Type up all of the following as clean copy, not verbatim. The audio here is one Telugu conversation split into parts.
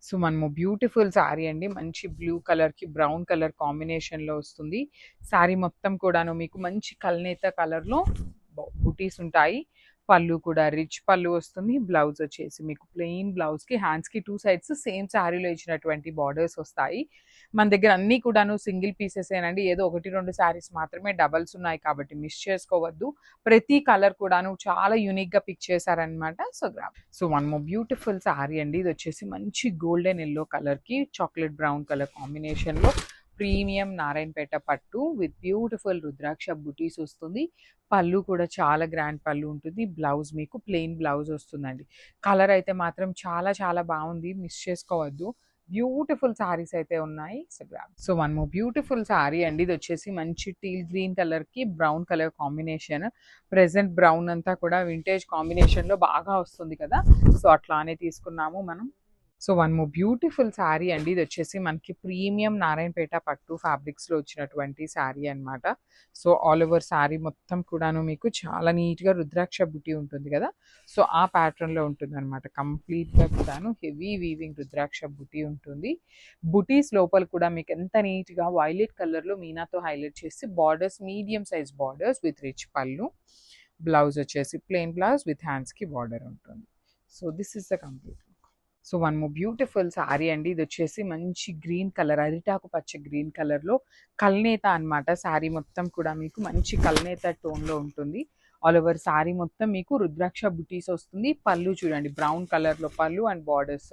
సో మనము బ్యూటిఫుల్ శారీ అండి. మంచి బ్లూ కలర్‌కి బ్రౌన్ కలర్ కాంబినేషన్‌లో వస్తుంది. శారీ మొత్తం కూడాను మీకు మంచి కల్నేత కలర్‌లో బుటీస్ ఉంటాయి. పళ్ళు కూడా రిచ్ పళ్ళు వస్తుంది. బ్లౌజ్ వచ్చేసి మీకు ప్లెయిన్ బ్లౌజ్‌కి హ్యాండ్స్‌కి 2 సైడ్స్ సేమ్ శారీలో ఇచ్చినటువంటి బార్డర్స్ వస్తాయి. మన దగ్గర అన్నీ కూడాను సింగిల్ పీసెసేనండి. ఏదో 1, 2 శారీస్ మాత్రమే డబల్స్ ఉన్నాయి కాబట్టి మిస్ చేసుకోవద్దు. ప్రతి కలర్ కూడాను చాలా యూనిక్‌గా పిక్ చేశారనమాట. So one more beautiful sari అండి. ఇది వచ్చేసి మంచి గోల్డెన్ యెల్లో కలర్‌కి చాక్లెట్ బ్రౌన్ కలర్ కాంబినేషన్‌లో ప్రీమియం నారాయణపేట పట్టు విత్ బ్యూటిఫుల్ రుద్రాక్ష బుటీస్ వస్తుంది. పళ్ళు కూడా చాలా గ్రాండ్ పళ్ళు ఉంటుంది. బ్లౌజ్ మీకు ప్లెయిన్ బ్లౌజ్ వస్తుందండి. కలర్ అయితే మాత్రం చాలా చాలా బాగుంది. మిస్ చేసుకోవద్దు. బ్యూటిఫుల్ శారీస్ అయితే ఉన్నాయి. So one more beautiful sari అండి. ఇది వచ్చేసి మంచి టీల్ గ్రీన్ కలర్‌కి brown colour combination. Present brown అంతా కూడా వింటేజ్ కాంబినేషన్‌లో బాగా వస్తుంది కదా! సో అట్లానే తీసుకున్నాము మనం. So one more beautiful sari అండి. ఇది వచ్చేసి మనకి ప్రీమియం నారాయణపేట పట్టు ఫ్యాబ్రిక్స్‌లో వచ్చినటువంటి శారీ అన్నమాట. సో ఆల్ ఓవర్ శారీ మొత్తం కూడాను మీకు చాలా నీట్‌గా రుద్రాక్ష బుటీ ఉంటుంది కదా! సో ఆ ప్యాటర్న్‌లో ఉంటుందన్నమాట. కంప్లీట్‌గా కూడాను హెవీ వీవింగ్ రుద్రాక్ష బుటీ ఉంటుంది. బుటీస్ లోపల కూడా మీకు ఎంత నీట్‌గా వైలెట్ కలర్‌లో మీనాతో హైలైట్ చేసి borders medium size borders with rich పళ్ళు. బ్లౌజ్ వచ్చేసి ప్లెయిన్ బ్లౌజ్ విత్ హ్యాండ్స్‌కి బార్డర్ ఉంటుంది. So this is the complete. So one more beautiful sari అండి. ఇది వచ్చేసి మంచి గ్రీన్ కలర్ అరిటాకు పచ్చ గ్రీన్ కలర్‌లో కల్నేత అన్నమాట. శారీ మొత్తం కూడా మీకు మంచి కల్నేత టోన్‌లో ఉంటుంది. ఆల్ ఓవర్ శారీ మొత్తం మీకు రుద్రాక్ష బుటీస్ వస్తుంది. పళ్ళు చూడండి బ్రౌన్ కలర్‌లో పళ్ళు అండ్ బార్డర్స్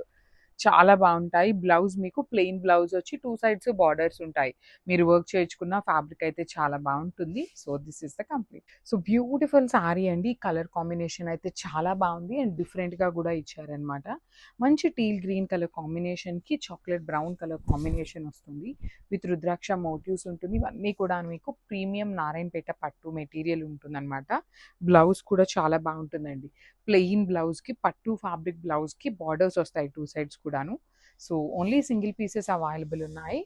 చాలా బాగుంటాయి. బ్లౌజ్ మీకు ప్లెయిన్ బ్లౌజ్ వచ్చి 2 సైడ్స్ బార్డర్స్ ఉంటాయి. మీరు వర్క్ చేయించుకున్న ఫ్యాబ్రిక్ అయితే చాలా బాగుంటుంది. So this is the complete. So beautiful sari అండి. కలర్ కాంబినేషన్ అయితే చాలా బాగుంది అండ్ డిఫరెంట్‌గా కూడా ఇచ్చారనమాట. మంచి టీల్ గ్రీన్ కలర్ కాంబినేషన్‌కి చాక్లెట్ బ్రౌన్ కలర్ కాంబినేషన్ వస్తుంది. విత్ రుద్రాక్ష మోటివ్స్ ఉంటుంది. ఇవన్నీ కూడా మీకు ప్రీమియం నారాయణపేట పట్టు మెటీరియల్ ఉంటుందన్నమాట. బ్లౌజ్ కూడా చాలా బాగుంటుందండి. ప్లెయిన్ బ్లౌజ్‌కి పట్టు ఫ్యాబ్రిక్ బ్లౌజ్‌కి బార్డర్స్ వస్తాయి 2 సైడ్స్ కూడాను. So only single pieces available ఉన్నాయి.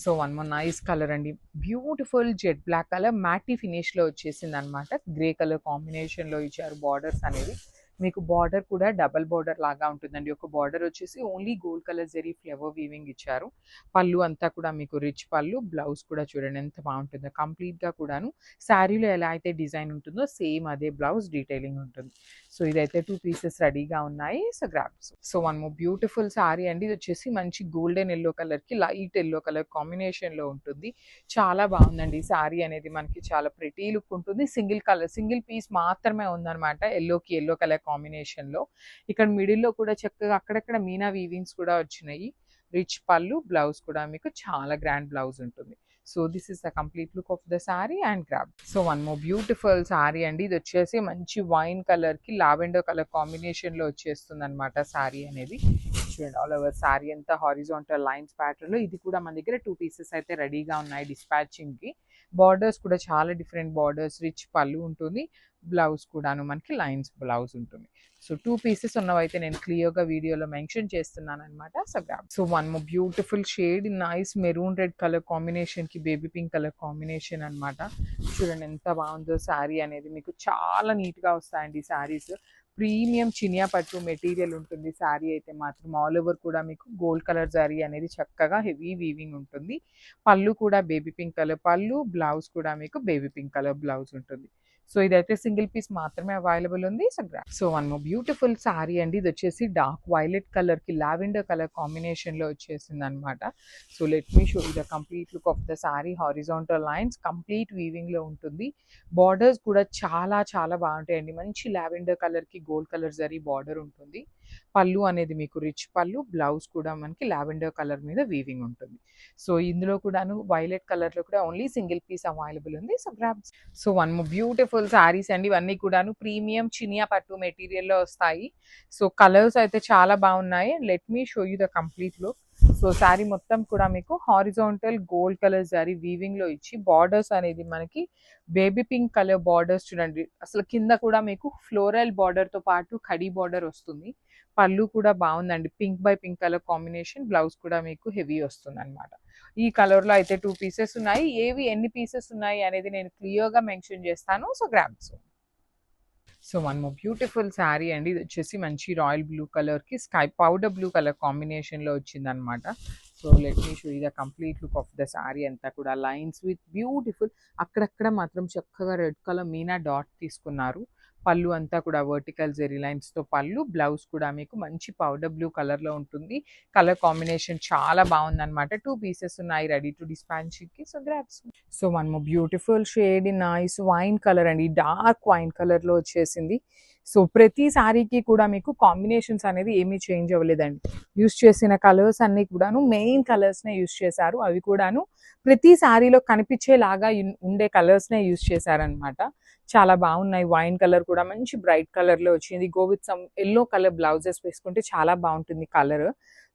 So one more nice colour అండి. Beautiful jet black colour matte ఫినిష్‌లో వచ్చేసిందనమాట. గ్రే కలర్ కాంబినేషన్‌లో ఇచ్చారు బార్డర్స్ అనేవి. మీకు బార్డర్ కూడా డబుల్ బార్డర్ లాగా ఉంటుందండి. ఒక బార్డర్ వచ్చేసి only gold colour zari flower weaving ఇచ్చారు. పళ్ళు అంతా కూడా మీకు రిచ్ పళ్ళు. బ్లౌజ్ కూడా చూడండి ఎంత బాగుంటుందో. కంప్లీట్‌గా కూడాను శారీలో ఎలా అయితే డిజైన్ ఉంటుందో సేమ్ అదే బ్లౌజ్ డీటెయిలింగ్ ఉంటుంది. సో ఇదైతే 2 పీసెస్ రెడీగా ఉన్నాయి. So grabs. So one more beautiful sari అండి. ఇది వచ్చేసి మంచి గోల్డెన్ యెల్లో కలర్‌కి లైట్ యెల్లో కలర్ కాంబినేషన్‌లో ఉంటుంది. చాలా బాగుందండి. ఈ శారీ అనేది మనకి చాలా ప్రిటీ లుక్ ఉంటుంది. సింగిల్ పీస్ మాత్రమే ఉందన్నమాట. యెల్లోకి యెల్లో కలర్ కాంబినేషన్‌లో. ఇక్కడ మిడిల్‌లో కూడా చక్కగా అక్కడక్కడ మీనా వీవింగ్స్ కూడా వచ్చినాయి. రిచ్ పళ్ళు, బ్లౌజ్ కూడా మీకు చాలా గ్రాండ్ బ్లౌజ్ ఉంటుంది. So this is the complete look of the sari and grab. So one more beautiful sari అండి. ఇది వచ్చేసి మంచి వైన్ కలర్‌కి లావెండర్ కలర్ కాంబినేషన్‌లో వచ్చేస్తుందన్నమాట శారీ అనేది. చూడండి ఆల్ ఓవర్ శారీ అంతా హారిజాంటల్ లైన్స్ ప్యాటర్న్‌లో. ఇది కూడా మన దగ్గర 2 పీసెస్ అయితే రెడీగా ఉన్నాయి డిస్పాచింగ్‌కి. బార్డర్స్ కూడా చాలా డిఫరెంట్ బార్డర్స్, రిచ్ పళ్ళు ఉంటుంది. బ్లౌజ్ కూడాను మనకి లైన్స్ బ్లౌజ్ ఉంటుంది. సో 2 పీసెస్ ఉన్నవైతే నేను క్లియర్‌గా వీడియోలో మెన్షన్ చేస్తున్నాననమాట. So one more beautiful shade nice maroon red colour కాంబినేషన్‌కి బేబీ పింక్ కలర్ కాంబినేషన్ అనమాట. చూడండి ఎంత బాగుందో శారీ అనేది. మీకు చాలా నీట్‌గా వస్తాయండి శారీస్. ప్రీమియం చినియా పట్టు మెటీరియల్ ఉంటుంది శారీ అయితే మాత్రం. ఆల్ ఓవర్ కూడా మీకు గోల్డ్ కలర్ జరీ అనేది చక్కగా హెవీ వీవింగ్ ఉంటుంది. పళ్ళు కూడా బేబీ పింక్ కలర్ పళ్ళు, బ్లౌజ్ కూడా మీకు బేబీ పింక్ కలర్ బ్లౌజ్ ఉంటుంది. సో ఇదైతే సింగిల్ పీస్ మాత్రమే అవైలబుల్ ఉంది. So one more beautiful sari అండి. ఇది వచ్చేసి డార్క్ వైలెట్ కలర్‌కి లావెండర్ కలర్ కాంబినేషన్‌లో వచ్చేసిందనమాట. So let me show you the complete look of the sari. Horizontal lines complete వీవింగ్‌లో ఉంటుంది. బార్డర్స్ కూడా చాలా చాలా బాగుంటాయండి. మంచి లావెండర్ కలర్‌కి గోల్డ్ కలర్ జరీ బార్డర్ ఉంటుంది. పళ్ళు అనేది మీకు రిచ్ పళ్ళు, బ్లౌజ్ కూడా మనకి లావెండర్ కలర్ మీద వీవింగ్ ఉంటుంది. సో ఇందులో కూడాను వైలెట్ కలర్‌లో కూడా ఓన్లీ సింగిల్ పీస్ అవైలబుల్ ఉంది. So one more beautiful saris అండి. ఇవన్నీ కూడాను ప్రీమియం చినియా పట్టు మెటీరియల్‌లో వస్తాయి. సో కలర్స్ అయితే చాలా బాగున్నాయి. Let me show you the complete look. So sari మొత్తం కూడా మీకు హారిజాంటల్ గోల్డ్ కలర్ జరీ వీవింగ్‌లో ఇచ్చి బార్డర్స్ అనేది మనకి బేబీ పింక్ కలర్ బార్డర్స్ చూడండి. అసలు కింద కూడా మీకు ఫ్లోరల్ బార్డర్‌తో పాటు కడీ బార్డర్ వస్తుంది. పళ్ళు కూడా బాగుందండి. Pink by pink colour combination. Blouse కూడా మీకు హెవీ వస్తుందన్నమాట. ఈ కలర్‌లో అయితే 2 పీసెస్ ఉన్నాయి. ఏవి ఎన్ని పీసెస్ ఉన్నాయి అనేది నేను క్లియర్‌గా మెన్షన్ చేస్తాను. So grabs. So one more beautiful sari అండి. ఇది వచ్చేసి మంచి రాయల్ బ్లూ కలర్‌కి స్కై పౌడర్ బ్లూ కలర్ కాంబినేషన్‌లో వచ్చిందనమాట. So let me show you the complete look of the sari అంతా కూడా. లైన్స్ విత్ బ్యూటిఫుల్ అక్కడక్కడ మాత్రం చక్కగా రెడ్ కలర్ మీనా డాట్ తీసుకున్నారు. పళ్ళు అంతా కూడా వర్టికల్ జెరీ లైన్స్‌తో పళ్ళు. బ్లౌజ్ కూడా మీకు మంచి పౌడర్ బ్లూ కలర్‌లో ఉంటుంది. కలర్ కాంబినేషన్ చాలా బాగుందనమాట. 2 పీసెస్ ఉన్నాయి రెడీ టు డిస్పాచ్‌కి. So grabs. So one more beautiful shade in nice wine colour అండి. డార్క్ వైన్ కలర్‌లో వచ్చేసింది. సో ప్రతి సారీకి కూడా మీకు కాంబినేషన్స్ అనేది ఏమీ చేంజ్ అవ్వలేదండి. యూజ్ చేసిన కలర్స్ అన్నీ కూడాను మెయిన్ కలర్స్‌నే యూజ్ చేశారు. అవి కూడాను ప్రతి సారీలో కనిపించేలాగా ఉండే కలర్స్‌నే యూజ్ చేశారనమాట. చాలా బాగున్నాయి. వైన్ కలర్ కూడా మంచి బ్రైట్ కలర్‌లో వచ్చింది. Go with some yellow colour blouses వేసుకుంటే చాలా బాగుంటుంది కలర్.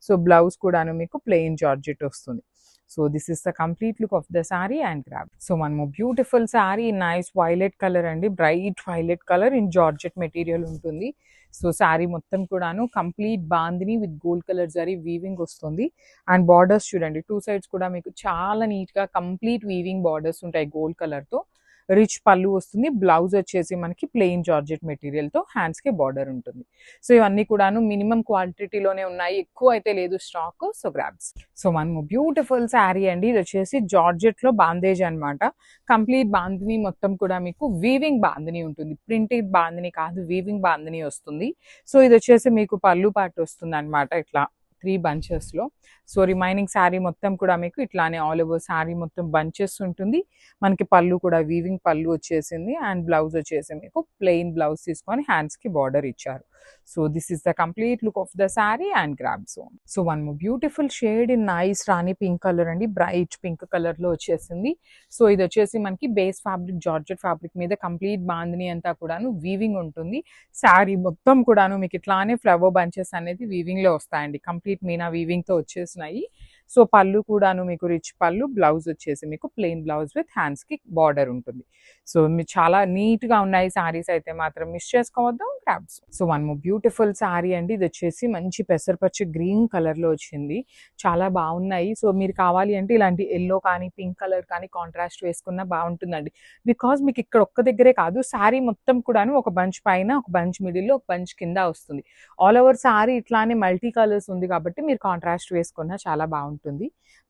సో బ్లౌజ్ కూడాను మీకు ప్లెయిన్ జార్జెట్ వస్తుంది. So this is the complete look of the sari and grab. So one more beautiful sari nice violet colour అండి. Bright violet colour in georgette material ఉంటుంది. సో సారీ మొత్తం కూడాను complete bandhani with gold colour zari weaving వస్తుంది. అండ్ బార్డర్స్ చూడండి, 2 సైడ్స్ కూడా మీకు చాలా నీట్గా కంప్లీట్ వీవింగ్ బార్డర్స్ ఉంటాయి గోల్డ్ కలర్తో. రిచ్ పళ్ళు వస్తుంది. బ్లౌజ్ వచ్చేసి మనకి ప్లెయిన్ జార్జెట్ మెటీరియల్తో హ్యాండ్స్కి బార్డర్ ఉంటుంది. సో ఇవన్నీ కూడాను మినిమం క్వాంటిటీలోనే ఉన్నాయి, ఎక్కువ అయితే లేదు స్టాక్. So grabs. సో మనము బ్యూటిఫుల్ శారీ అండి. ఇది వచ్చేసి జార్జెట్లో బాందేజ్ అనమాట. కంప్లీట్ బాందిని మొత్తం కూడా మీకు వీవింగ్ బాందిని ఉంటుంది. ప్రింటెడ్ బాందిని కాదు, వీవింగ్ బాందిని వస్తుంది. సో ఇది వచ్చేసి మీకు పళ్ళు పాటు వస్తుంది అనమాట, ఇట్లా 3 బంచెస్లో. సో రిమైనింగ్ శారీ మొత్తం కూడా మీకు ఇట్లానే ఆల్ ఓవర్ శారీ మొత్తం బంచెస్ ఉంటుంది. మనకి పళ్ళు కూడా వీవింగ్ పళ్ళు వచ్చేసింది. అండ్ బ్లౌజ్ వచ్చేసి మీకు ప్లెయిన్ బ్లౌజ్ తీసుకొని హ్యాండ్స్కి బార్డర్ ఇచ్చారు. So this is the complete look of the sari and grab zone. So one more beautiful shade in nice Rani pink colour అండి. బ్రైట్ పింక్ కలర్లో వచ్చేసింది. సో ఇది వచ్చేసి మనకి బేస్ ఫ్యాబ్రిక్ జార్జెట్ ఫ్యాబ్రిక్ మీద కంప్లీట్ బాందిని అంతా కూడాను వీవింగ్ ఉంటుంది. శారీ మొత్తం కూడాను మీకు ఇట్లానే ఫ్లవర్ బంచెస్ అనేది వీవింగ్ లో వస్తాయండి. కంప్లీట్ మీనా వీవింగ్ తో వచ్చేసినాయి. సో పళ్ళు కూడాను మీకు రిచ్ పళ్ళు. బ్లౌజ్ వచ్చేసి మీకు ప్లెయిన్ బ్లౌజ్ విత్ హ్యాండ్స్ కి బార్డర్ ఉంటుంది. సో మీరు చాలా నీట్ గా ఉన్నాయి సారీస్ అయితే మాత్రం మిస్ చేసుకోవద్దు. Grabs. So one more beautiful sorry అండి. ఇది వచ్చేసి మంచి పెసరపచ్చి గ్రీన్ కలర్ లో వచ్చింది. చాలా బాగున్నాయి. సో మీరు కావాలి అంటే ఇలాంటి ఎల్లో కానీ పింక్ కలర్ కానీ కాంట్రాస్ట్ వేసుకున్నా బాగుంటుందండి. బికాజ్ మీకు ఇక్కడ ఒక్క దగ్గరే కాదు, శారీ మొత్తం కూడాను ఒక బంచ్ పైన, ఒక బంచ్ మిడిల్లో, ఒక బంచ్ కింద వస్తుంది. ఆల్ ఓవర్ శారీ ఇట్లానే మల్టీ కలర్స్ ఉంది కాబట్టి మీరు కాంట్రాస్ట్ వేసుకున్నా చాలా బాగుంటుంది.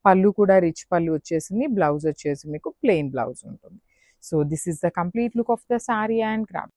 పళ్ళు కూడా రిచ్ పళ్ళు వచ్చేసింది. బ్లౌజ్ వచ్చేసి మీకు ప్లెయిన్ బ్లౌజ్ ఉంటుంది. So this is the complete look of the sari and craft.